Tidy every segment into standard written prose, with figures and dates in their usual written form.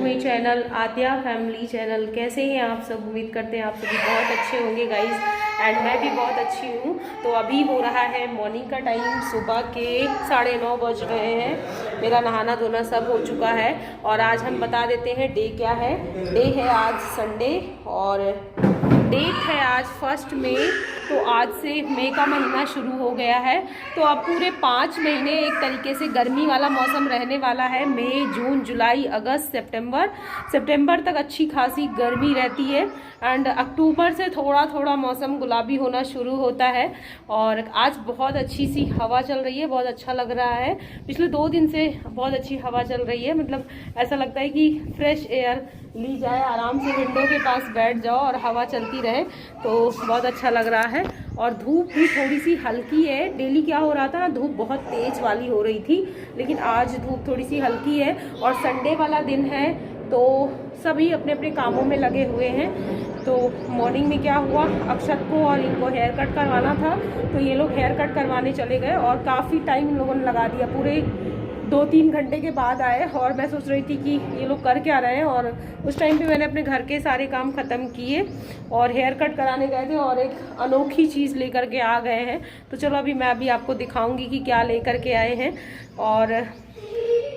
माई channel Aadya family channel. कैसे हैं आप सब? उम्मीद करते हैं आप सभी बहुत अच्छे होंगे गाइस, एंड मैं भी बहुत अच्छी हूँ। तो अभी हो रहा है मॉर्निंग का टाइम, सुबह के 9:30 बज रहे हैं। मेरा नहाना धोना सब हो चुका है और आज हम बता देते हैं डे क्या है। डे है आज संडे और डेट है आज 1 मई। तो आज से मई का महीना शुरू हो गया है। तो अब पूरे 5 महीने एक तरीके से गर्मी वाला मौसम रहने वाला है। मई, जून, जुलाई, अगस्त, सितंबर तक अच्छी खासी गर्मी रहती है एंड अक्टूबर से थोड़ा थोड़ा मौसम गुलाबी होना शुरू होता है। और आज बहुत अच्छी सी हवा चल रही है, बहुत अच्छा लग रहा है। पिछले 2 दिन से बहुत अच्छी हवा चल रही है, मतलब ऐसा लगता है कि फ्रेश एयर ली जाए, आराम से विंडो के पास बैठ जाओ और हवा चलती रहे, तो बहुत अच्छा लग रहा है। और धूप भी थोड़ी सी हल्की है। डेली क्या हो रहा था ना, धूप बहुत तेज वाली हो रही थी, लेकिन आज धूप थोड़ी सी हल्की है। और संडे वाला दिन है तो सभी अपने अपने कामों में लगे हुए हैं। तो मॉर्निंग में क्या हुआ, अक्षत को और इनको हेयर कट करवाना था, तो ये लोग हेयर कट करवाने चले गए और काफ़ी टाइम इन लोगों ने लगा दिया। पूरे 2-3 घंटे के बाद आए और मैं सोच रही थी कि ये लोग कर क्या रहे हैं। और उस टाइम पे मैंने अपने घर के सारे काम ख़त्म किए और हेयर कट कराने गए थे और एक अनोखी चीज़ लेकर के आ गए हैं। तो चलो अभी मैं आपको दिखाऊंगी कि क्या लेकर के आए हैं। और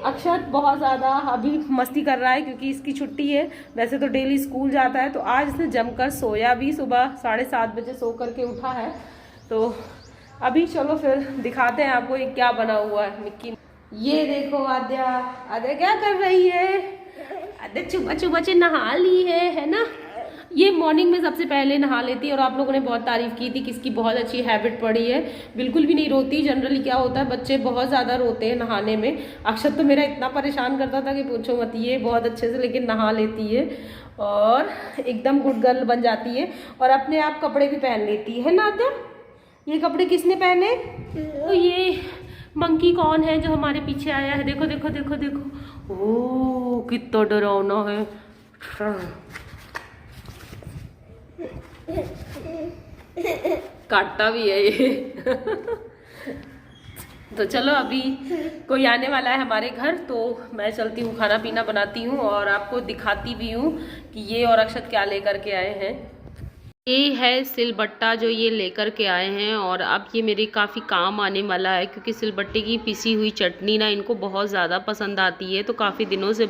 अक्षत बहुत ज़्यादा अभी मस्ती कर रहा है क्योंकि इसकी छुट्टी है। वैसे तो डेली स्कूल जाता है, तो आज इसने जमकर सोया भी, सुबह 7:30 बजे सो करके उठा है। तो अभी चलो फिर दिखाते हैं आपको ये क्या बना हुआ है। मिक्की, ये देखो आद्या क्या कर रही है। आद्या चुपा से नहा ली है ना। ये मॉर्निंग में सबसे पहले नहा लेती है और आप लोगों ने बहुत तारीफ की थी कि इसकी बहुत अच्छी हैबिट पड़ी है। बिल्कुल भी नहीं रोती। जनरली क्या होता है, बच्चे बहुत ज़्यादा रोते हैं नहाने में। अक्षत तो मेरा इतना परेशान करता था कि पूछो मत। ये बहुत अच्छे से लेकिन नहा लेती है और एकदम गुड गर्ल बन जाती है और अपने आप कपड़े भी पहन लेती है ना आद्या। ये कपड़े किसने पहने? तो ये मंकी कौन है जो हमारे पीछे आया है? देखो देखो देखो देखो, ओ कितना डरावना है। काटता भी है ये। तो चलो अभी कोई आने वाला है हमारे घर, तो मैं चलती हूँ, खाना पीना बनाती हूँ और आपको दिखाती भी हूँ कि ये और अक्षत क्या लेकर के आए हैं। ये है सिलबट्टा जो ये लेकर के आए हैं और अब ये मेरे काफ़ी काम आने वाला है क्योंकि सिलबट्टे की पिसी हुई चटनी ना इनको बहुत ज़्यादा पसंद आती है। तो काफ़ी दिनों से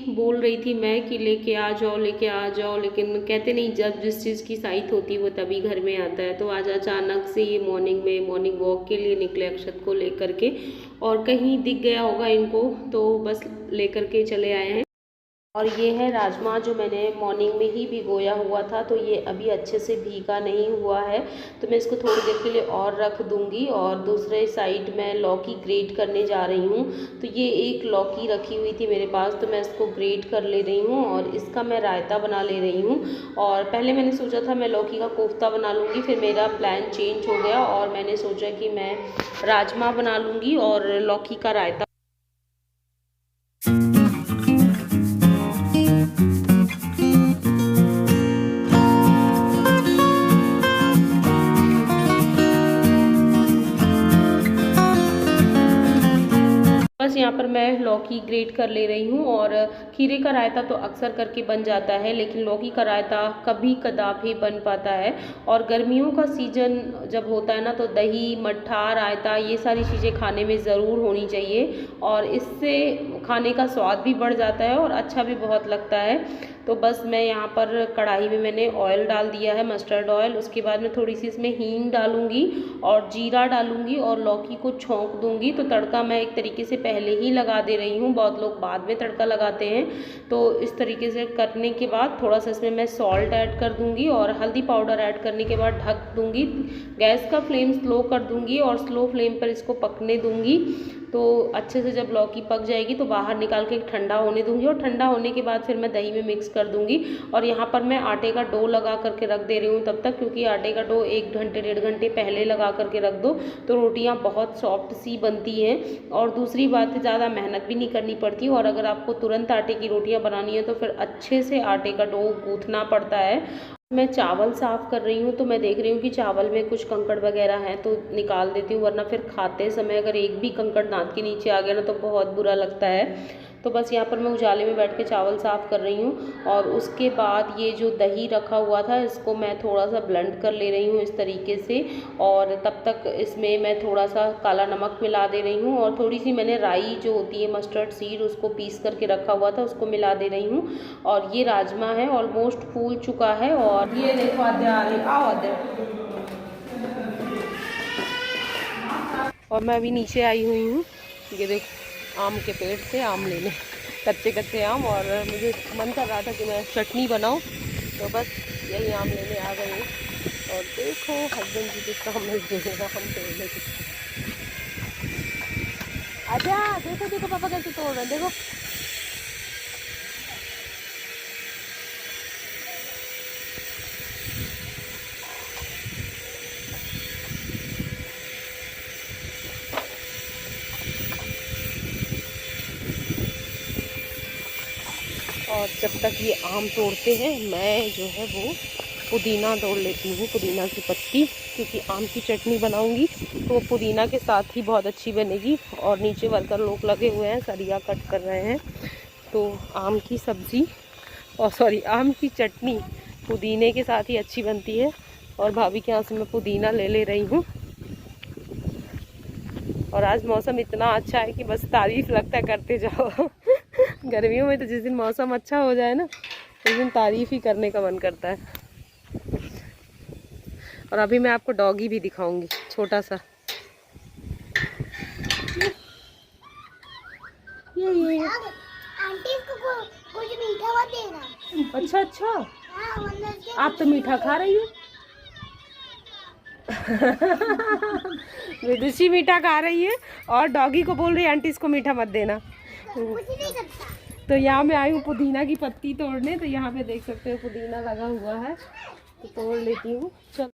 बोल रही थी मैं कि लेके आ जाओ, लेकिन कहते नहीं, जब जिस चीज़ की साइट होती है वो तभी घर में आता है। तो आज अचानक से ये मॉर्निंग वॉक के लिए निकले अक्षत को लेकर के, और कहीं दिख गया होगा इनको तो बस लेकर के चले आए हैं। और ये है राजमा जो मैंने मॉर्निंग में ही भिगोया हुआ था, तो ये अभी अच्छे से भीगा नहीं हुआ है, तो मैं इसको थोड़ी देर के लिए और रख दूंगी। और दूसरे साइड मैं लौकी ग्रेट करने जा रही हूँ। तो ये एक लौकी रखी हुई थी मेरे पास, तो मैं इसको ग्रेट कर ले रही हूँ और इसका मैं रायता बना ले रही हूँ। और पहले मैंने सोचा था मैं लौकी का कोफ्ता बना लूँगी, फिर मेरा प्लान चेंज हो गया और मैंने सोचा कि मैं राजमा बना लूँगी और लौकी का रायता। बस यहाँ पर मैं लौकी ग्रेट कर ले रही हूँ। और खीरे का रायता तो अक्सर करके बन जाता है, लेकिन लौकी का रायता कभी कदाप ही बन पाता है। और गर्मियों का सीजन जब होता है ना, तो दही, मट्ठा, रायता, ये सारी चीज़ें खाने में ज़रूर होनी चाहिए और इससे खाने का स्वाद भी बढ़ जाता है और अच्छा भी बहुत लगता है। तो बस मैं यहाँ पर कढ़ाई में मैंने ऑयल डाल दिया है, मस्टर्ड ऑयल। उसके बाद में थोड़ी सी इसमें हींग डालूंगी और जीरा डालूंगी और लौकी को छौंक दूंगी। तो तड़का मैं एक तरीके से पहले ही लगा दे रही हूँ, बहुत लोग बाद में तड़का लगाते हैं। तो इस तरीके से करने के बाद थोड़ा सा इसमें मैं सॉल्ट ऐड कर दूंगी और हल्दी पाउडर ऐड करने के बाद ढक दूंगी। गैस का फ्लेम स्लो कर दूंगी और स्लो फ्लेम पर इसको पकने दूंगी। तो अच्छे से जब लौकी पक जाएगी तो बाहर निकाल के ठंडा होने दूंगी और ठंडा होने के बाद फिर मैं दही में मिक्स कर दूंगी। और यहाँ पर मैं आटे का डो लगा करके रख दे रही हूँ तब तक, क्योंकि आटे का डो 1 घंटे 1.5 घंटे पहले लगा करके रख दो तो रोटियाँ बहुत सॉफ्ट सी बनती हैं। और दूसरी बात है, ज़्यादा मेहनत भी नहीं करनी पड़ती। और अगर आपको तुरंत आटे की रोटियाँ बनानी है तो फिर अच्छे से आटे का डो गूँथना पड़ता है। मैं चावल साफ़ कर रही हूँ, तो मैं देख रही हूँ कि चावल में कुछ कंकड़ वगैरह हैं तो निकाल देती हूँ, वरना फिर खाते समय अगर एक भी कंकड़ दांत के नीचे आ गया ना तो बहुत बुरा लगता है। तो बस यहाँ पर मैं उजाले में बैठ के चावल साफ़ कर रही हूँ। और उसके बाद ये जो दही रखा हुआ था इसको मैं थोड़ा सा ब्लेंड कर ले रही हूँ इस तरीके से। और तब तक इसमें मैं थोड़ा सा काला नमक मिला दे रही हूँ और थोड़ी सी मैंने राई जो होती है मस्टर्ड सीड उसको पीस करके रखा हुआ था उसको मिला दे रही हूँ। और ये राजमा है ऑलमोस्ट फूल चुका है। और ये देखो आद्य आ रही, आओ आद्य। और मैं अभी नीचे आई हुई हूँ, ये देख आम के पेड़ से आम लेने, कच्चे कच्चे आम। और मुझे मन कर रहा था कि मैं चटनी बनाऊँ, तो बस यही आम लेने आ गई हूँ। और देखो हस्बैंड जी जिसका हम देगा हम तोड़ लेते। अच्छा देखो देखो पापा कैसे तोड़ रहे हैं, देखो। और जब तक ये आम तोड़ते हैं मैं जो है वो पुदीना तोड़ लेती हूँ, पुदीना की पत्ती, क्योंकि आम की चटनी बनाऊंगी तो पुदीना के साथ ही बहुत अच्छी बनेगी। और नीचे वर्कर लोग लगे हुए हैं, सरिया कट कर रहे हैं। तो आम की सब्ज़ी और सॉरी आम की चटनी पुदीने के साथ ही अच्छी बनती है। और भाभी के यहाँ से मैं पुदीना ले रही हूँ। और आज मौसम इतना अच्छा है कि बस तारीफ़ लगता है करते जाओ। गर्मियों में तो जिस दिन मौसम अच्छा हो जाए ना उस दिन तारीफ़ ही करने का मन करता है। और अभी मैं आपको डॉगी भी दिखाऊंगी, छोटा सा। ये आंटी को कुछ मीठा मत देना। अच्छा अच्छा, आप तो मीठा खा रही हो। विदुषी मीठा खा रही है और डॉगी को बोल रही है आंटी इसको मीठा मत देना। कुछ नहीं करता। तो यहाँ मैं आई हूँ पुदीना की पत्ती तोड़ने, तो यहाँ पे देख सकते हो पुदीना लगा हुआ है, तो तोड़ लेती हूँ। चलो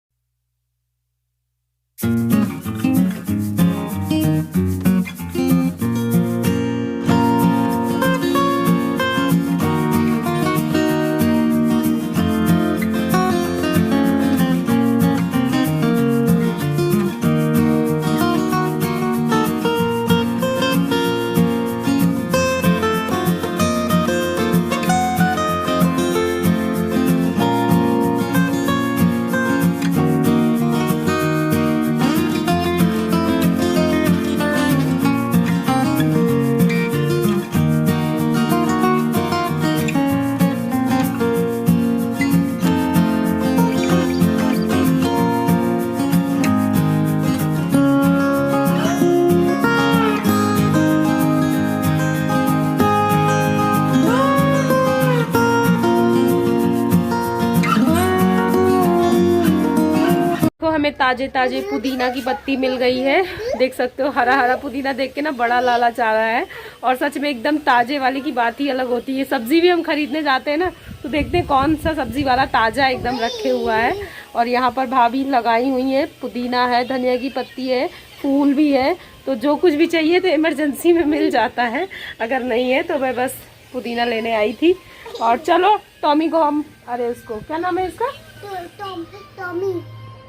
हमें ताजे ताजे पुदीना की पत्ती मिल गई है। देख सकते हो हरा हरा पुदीना देख के ना बड़ा लालच आ रहा है। और सच में एकदम ताजे वाले की बात ही अलग होती है। सब्जी भी हम खरीदने जाते हैं ना तो देखते हैं कौन सा सब्जी वाला ताजा एकदम रखे हुआ है। और यहाँ पर भाभी लगाई हुई है, पुदीना है, धनिया की पत्ती है, फूल भी है। तो जो कुछ भी चाहिए तो इमरजेंसी में मिल जाता है, अगर नहीं है तो मैं बस पुदीना लेने आई थी। और चलो टॉमी को हम, अरे उसको क्या नाम है इसका,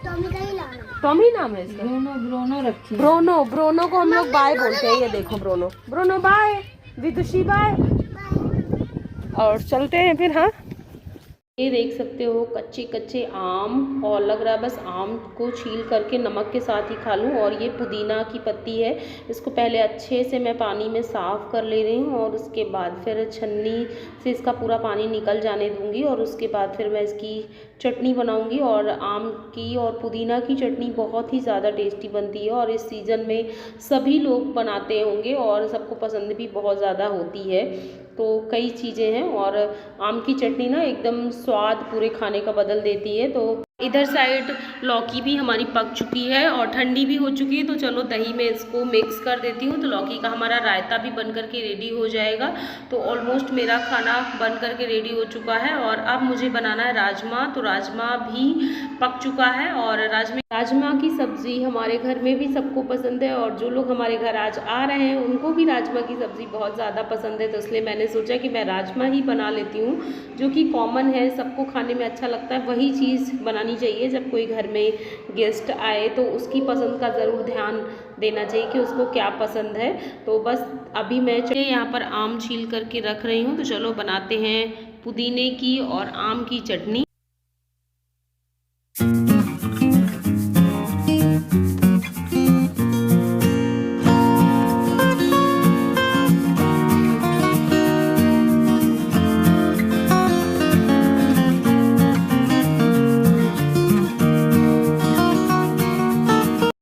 टॉमी का ही लाना। टॉमी नाम है इसका। ब्रोनो रखी। ब्रोनो को हम लोग बाय बोलते हैं। ये देखो ब्रोनो बाय, विदुषी बाय। और चलते हैं फिर। हाँ ये देख सकते हो कच्चे कच्चे आम, और लग रहा है बस आम को छील करके नमक के साथ ही खा लूँ। और ये पुदीना की पत्ती है, इसको पहले अच्छे से मैं पानी में साफ़ कर ले रही हूँ और उसके बाद फिर छन्नी से इसका पूरा पानी निकल जाने दूँगी। और उसके बाद फिर मैं इसकी चटनी बनाऊँगी। और आम की और पुदीना की चटनी बहुत ही ज़्यादा टेस्टी बनती है और इस सीज़न में सभी लोग बनाते होंगे और सबको पसंद भी बहुत ज़्यादा होती है। तो कई चीज़ें हैं और आम की चटनी ना एकदम स्वाद पूरे खाने का बदल देती है। तो इधर साइड लौकी भी हमारी पक चुकी है और ठंडी भी हो चुकी है। तो चलो दही में इसको मिक्स कर देती हूँ, तो लौकी का हमारा रायता भी बन करके रेडी हो जाएगा। तो ऑलमोस्ट मेरा खाना बन करके रेडी हो चुका है। और अब मुझे बनाना है राजमा, तो राजमा भी पक चुका है। और राजमा की सब्ज़ी हमारे घर में भी सबको पसंद है और जो लोग हमारे घर आज आ रहे हैं उनको भी राजमा की सब्ज़ी बहुत ज़्यादा पसंद है। तो इसलिए मैंने सोचा कि मैं राजमा ही बना लेती हूँ, जो कि कॉमन है, सबको खाने में अच्छा लगता है, वही चीज़ बनानी बनानी चाहिए जब कोई घर में गेस्ट आए, तो उसकी पसंद का ज़रूर ध्यान देना चाहिए कि उसको क्या पसंद है। तो बस अभी मैं यहाँ पर आम छील करके रख रही हूँ, तो चलो बनाते हैं पुदीने की और आम की चटनी।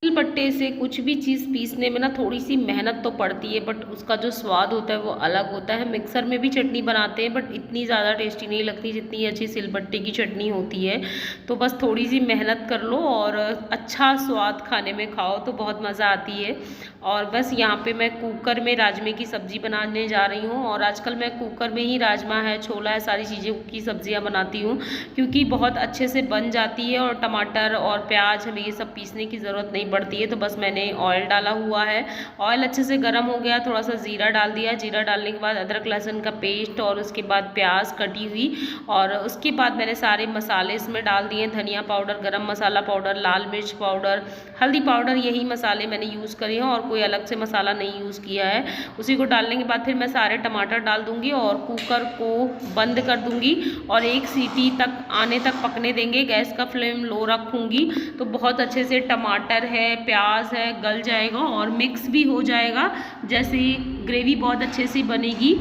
सिलबट्टे से कुछ भी चीज़ पीसने में ना थोड़ी सी मेहनत तो पड़ती है, बट उसका जो स्वाद होता है वो अलग होता है। मिक्सर में भी चटनी बनाते हैं बट इतनी ज़्यादा टेस्टी नहीं लगती जितनी अच्छी सिलबट्टे की चटनी होती है। तो बस थोड़ी सी मेहनत कर लो और अच्छा स्वाद खाने में खाओ तो बहुत मज़ा आती है। और बस यहाँ पे मैं कुकर में राजमे की सब्ज़ी बनाने जा रही हूँ, और आजकल मैं कुकर में ही राजमा है, छोला है, सारी चीज़ों की सब्ज़ियाँ बनाती हूँ क्योंकि बहुत अच्छे से बन जाती है और टमाटर और प्याज हमें ये सब पीसने की ज़रूरत नहीं पड़ती है। तो बस मैंने ऑयल डाला हुआ है, ऑयल अच्छे से गर्म हो गया, थोड़ा सा ज़ीरा डाल दिया, जीरा डालने के बाद अदरक लहसुन का पेस्ट और उसके बाद प्याज कटी हुई, और उसके बाद मैंने सारे मसाले इसमें डाल दिए, धनिया पाउडर, गरम मसाला पाउडर, लाल मिर्च पाउडर, हल्दी पाउडर, यही मसाले मैंने यूज़ करे हैं और कोई अलग से मसाला नहीं यूज़ किया है। उसी को डालने के बाद फिर मैं सारे टमाटर डाल दूँगी और कुकर को बंद कर दूँगी और 1 सीटी तक आने तक पकने देंगे। गैस का फ्लेम लो रखूँगी तो बहुत अच्छे से टमाटर है, प्याज है, गल जाएगा और मिक्स भी हो जाएगा, जैसे ग्रेवी बहुत अच्छे से बनेगी।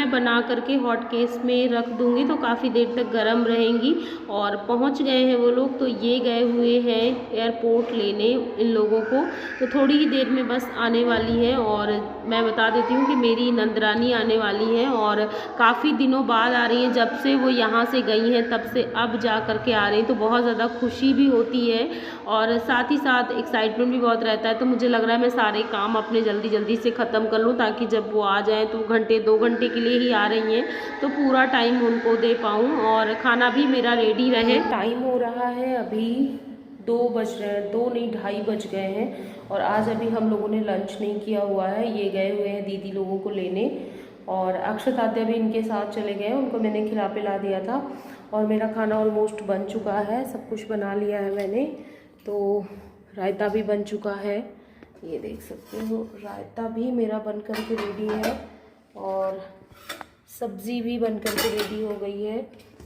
बना करके हॉट केस में रख दूंगी तो काफ़ी देर तक गर्म रहेंगी। और पहुंच गए हैं वो लोग, तो ये गए हुए हैं एयरपोर्ट लेने इन लोगों को, तो थोड़ी ही देर में बस आने वाली है। और मैं बता देती हूँ कि मेरी नंदरानी आने वाली है और काफ़ी दिनों बाद आ रही हैं, जब से वो यहाँ से गई हैं तब से अब जा कर के आ रही हैं, तो बहुत ज़्यादा खुशी भी होती है और साथ ही साथ एक्साइटमेंट भी बहुत रहता है। तो मुझे लग रहा है मैं सारे काम अपने जल्दी जल्दी से ख़त्म कर लूँ ताकि जब वो आ जाएँ तो घंटे 2 घंटे के लिए ही आ रही हैं तो पूरा टाइम उनको दे पाऊँ और खाना भी मेरा रेडी रहे। टाइम हो रहा है अभी 2 बज रहे हैं, 2 नहीं 2:30 बज गए हैं और आज अभी हम लोगों ने लंच नहीं किया हुआ है। ये गए हुए हैं दीदी लोगों को लेने और अक्षत आद्या भी इनके साथ चले गए, उनको मैंने खिला पिला दिया था और मेरा खाना ऑलमोस्ट बन चुका है, सब कुछ बना लिया है मैंने। तो रायता भी बन चुका है, ये देख सकते हो, रायता भी मेरा बन कर के रेडी है और सब्ज़ी भी बन कर के रेडी हो गई है,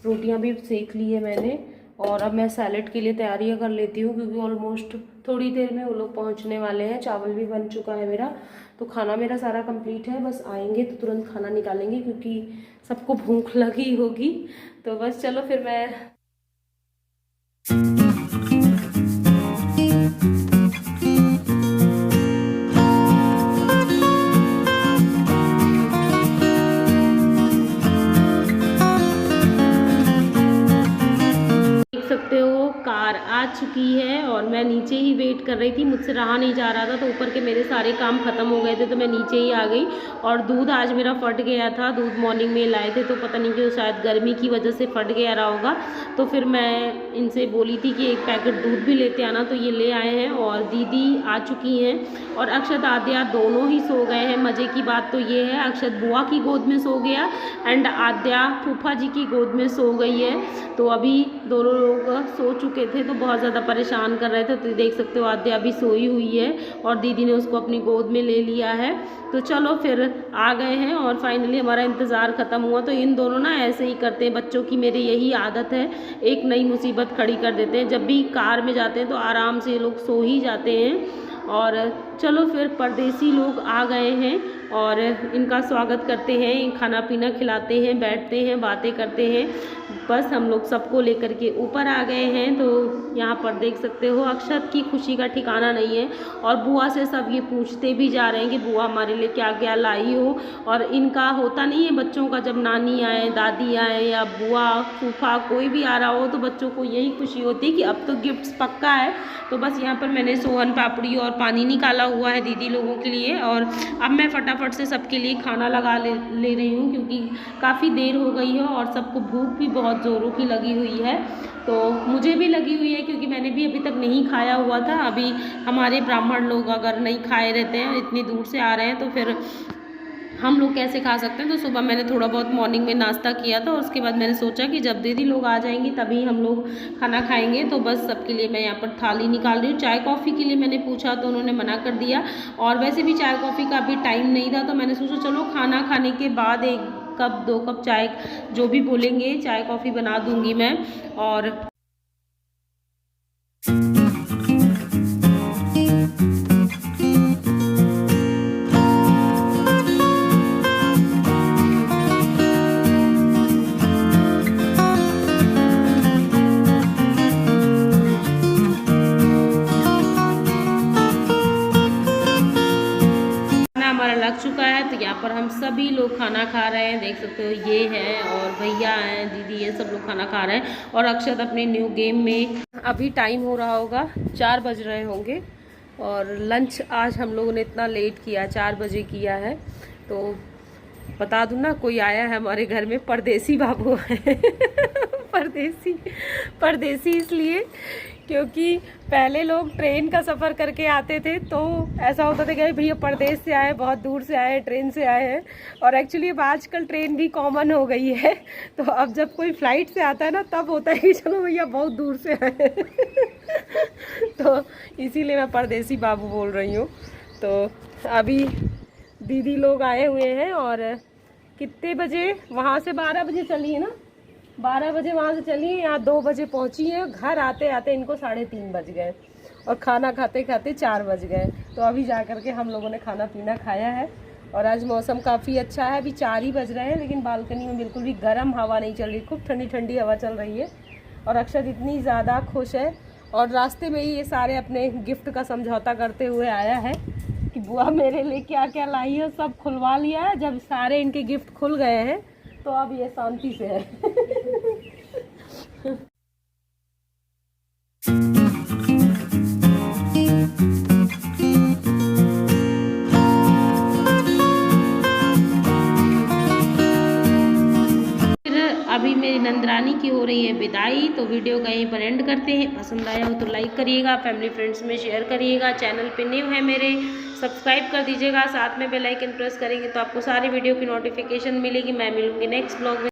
रोटियां भी सेक ली है मैंने। और अब मैं सैलेड के लिए तैयारियां कर लेती हूँ क्योंकि ऑलमोस्ट थोड़ी देर में वो लोग पहुँचने वाले हैं। चावल भी बन चुका है मेरा, तो खाना मेरा सारा कंप्लीट है, बस आएंगे तो तुरंत खाना निकालेंगे क्योंकि सबको भूख लगी होगी। तो बस चलो फिर मैं कार आ चुकी है और मैं नीचे ही वेट कर रही थी, मुझसे रहा नहीं जा रहा था, तो ऊपर के मेरे सारे काम ख़त्म हो गए थे तो मैं नीचे ही आ गई। और दूध आज मेरा फट गया था, दूध मॉर्निंग में लाए थे तो पता नहीं क्यों शायद गर्मी की वजह से फट गया रहा होगा। तो फिर मैं इनसे बोली थी कि 1 पैकेट दूध भी लेते आना, तो ये ले आए हैं। और दीदी आ चुकी हैं और अक्षत आद्या दोनों ही सो गए हैं। मज़े की बात तो ये है, अक्षत बुआ की गोद में सो गया एंड आद्या फूफा जी की गोद में सो गई है। तो अभी दोनों लोग सो चुके थे तो बहुत ज़्यादा परेशान कर रहे थे, तो देख सकते हो आद्या अभी सोई हुई है और दीदी ने उसको अपनी गोद में ले लिया है। तो चलो फिर आ गए हैं और फाइनली हमारा इंतज़ार ख़त्म हुआ। तो इन दोनों ना ऐसे ही करते हैं, बच्चों की मेरी यही आदत है, एक नई मुसीबत खड़ी कर देते हैं। जब भी कार में जाते हैं तो आराम से लोग सो ही जाते हैं। और चलो फिर परदेसी लोग आ गए हैं और इनका स्वागत करते हैं, खाना पीना खिलाते हैं, बैठते हैं, बातें करते हैं। बस हम लोग सबको लेकर के ऊपर आ गए हैं। तो यहाँ पर देख सकते हो अक्षत की खुशी का ठिकाना नहीं है और बुआ से सब ये पूछते भी जा रहे हैं कि बुआ हमारे लिए क्या क्या लाई हो। और इनका होता नहीं है बच्चों का, जब नानी आए, दादी आए या बुआ फूफा कोई भी आ रहा हो तो बच्चों को यही खुशी होती है कि अब तो गिफ्ट्स पक्का है। तो बस यहाँ पर मैंने सोहन पापड़ी और पानी निकाला हुआ है दीदी लोगों के लिए और अब मैं फटाफट फटाफट से सबके लिए खाना लगा ले रही हूँ, क्योंकि काफ़ी देर हो गई है और सबको भूख भी बहुत ज़ोरों की लगी हुई है। तो मुझे भी लगी हुई है, क्योंकि मैंने भी अभी तक नहीं खाया हुआ था। अभी हमारे ब्राह्मण लोग अगर नहीं खाए रहते हैं, इतनी दूर से आ रहे हैं, तो फिर हम लोग कैसे खा सकते हैं। तो सुबह मैंने थोड़ा बहुत मॉर्निंग में नाश्ता किया था, और उसके बाद मैंने सोचा कि जब दीदी लोग आ जाएंगी तभी हम लोग खाना खाएंगे। तो बस सबके लिए मैं यहाँ पर थाली निकाल रही हूँ। चाय कॉफ़ी के लिए मैंने पूछा तो उन्होंने मना कर दिया, और वैसे भी चाय कॉफ़ी का अभी टाइम नहीं था, तो मैंने सोचा चलो खाना खाने के बाद 1 कप 2 कप चाय जो भी बोलेंगे चाय कॉफ़ी बना दूँगी मैं। और हमारा लग चुका है, तो यहाँ पर हम सभी लोग खाना खा रहे हैं। देख सकते हो ये है, और भैया हैं, दीदी है, सब लोग खाना खा रहे हैं। और अक्षत अपने न्यू गेम में। अभी टाइम हो रहा होगा 4 बज रहे होंगे, और लंच आज हम लोगों ने इतना लेट किया, 4 बजे किया है। तो बता दूँ ना, कोई आया है हमारे घर में, परदेसी बाबू है। परदेसी इसलिए क्योंकि पहले लोग ट्रेन का सफ़र करके आते थे, तो ऐसा होता था कि भैया परदेश से आए, बहुत दूर से आए, ट्रेन से आए हैं। और एक्चुअली अब आजकल ट्रेन भी कॉमन हो गई है, तो अब जब कोई फ्लाइट से आता है ना, तब होता है कि चलो भैया बहुत दूर से आए। तो इसीलिए मैं परदेसी बाबू बोल रही हूँ। तो अभी दीदी लोग आए हुए हैं, और कितने बजे वहाँ से 12 बजे चली है ना, 12 बजे वहाँ से चली, यहाँ 2 बजे पहुँची है। घर आते आते इनको 3:30 बज गए, और खाना खाते खाते 4 बज गए। तो अभी जा कर के हम लोगों ने खाना पीना खाया है। और आज मौसम काफ़ी अच्छा है, अभी 4 ही बज रहे हैं, लेकिन बालकनी में बिल्कुल भी गर्म हवा नहीं चल रही, खूब ठंडी ठंडी हवा चल रही है। और अक्षत इतनी ज़्यादा खुश है, और रास्ते में ही ये सारे अपने गिफ्ट का समझौता करते हुए आया है कि बुआ मेरे लिए क्या क्या लाई है, सब खुलवा लिया है। जब सारे इनके गिफ्ट खुल गए हैं, तो अब ये शांति से है। अभी मेरी नंदरानी की हो रही है विदाई, तो वीडियो का यहीं पर एंड करते हैं। पसंद आया हो तो लाइक करिएगा, फैमिली फ्रेंड्स में शेयर करिएगा। चैनल पे न्यू है मेरे, सब्सक्राइब कर दीजिएगा, साथ में बेल आइकन प्रेस करेंगे तो आपको सारे वीडियो की नोटिफिकेशन मिलेगी। मैं मिलूंगी नेक्स्ट ब्लॉग में।